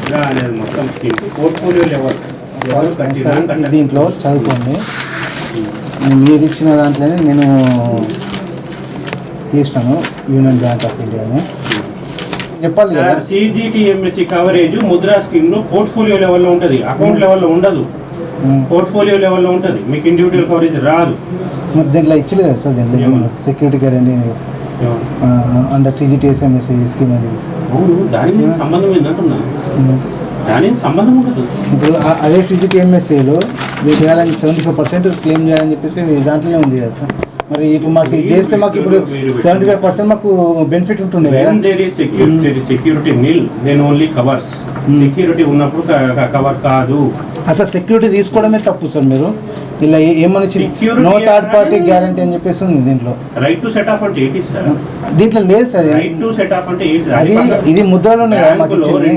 ముద్ర అనేది మొత్తం scheme portfolio level దీంట్లో చదువుకోండి. మీరు ఇచ్చిన దాంట్లోనే నేను తీసినాను యూనియన్ బ్యాంక్ ఆఫ్ ఇండియాని చెప్పాలి కదా. సిజిటిఎంఎస్సి కవరేజ్ ముద్రా స్కీమ్ లో పోర్ట్ఫోలియో లెవెల్లో ఉంటుంది, అకౌంట్ లెవెల్లో ఉండదు. పోర్ట్ఫోలియో లెవెల్లో ఉంటుంది, మీకు ఇండివిజువల్ కవరేజ్ రాదు. మరి దీంట్లో ఇచ్చలేదు కదా సార్, దీంట్లో సెక్యూరిటీ గ్యారెంటీ అండర్ సిజిటిఎస్ఎంఎస్సి స్కీమ్ అది. అవును, దానికి సంబంధం ఏంటంటున్నా, దానికి సంబంధం ఉండదు. ఇప్పుడు అదే సిజిటిఎంఎస్సిలో మీరు చేయాలని 75% క్లెయిమ్ చేయాలని చెప్పేసి దాంట్లోనే ఉంది కదా సార్. మరి ఇప్పుడు మాకు చేస్తే మాకు ఇప్పుడు 75% మాకు బెనిఫిట్ ఉంటుంది కదా. Security nil then only covers. Security ఉన్నప్పుడు కవర్ కాదు. అసలు సెక్యూరిటీ తీసుకోవడమే తప్పు సార్. మీరు ఇలా ఏమని నో థర్డ్ పార్టీ గ్యారంటీ అని చెప్పేసి ఉంది దీంట్లో. రైట్ టు సెట్ ఆఫ్ అంటే ఏంటి సార్? దీంట్లో లేదు sir. Right to set of అంటే ఏంటి? అది ఇది ముద్రలోనే కదా మాకు ఇచ్చింది.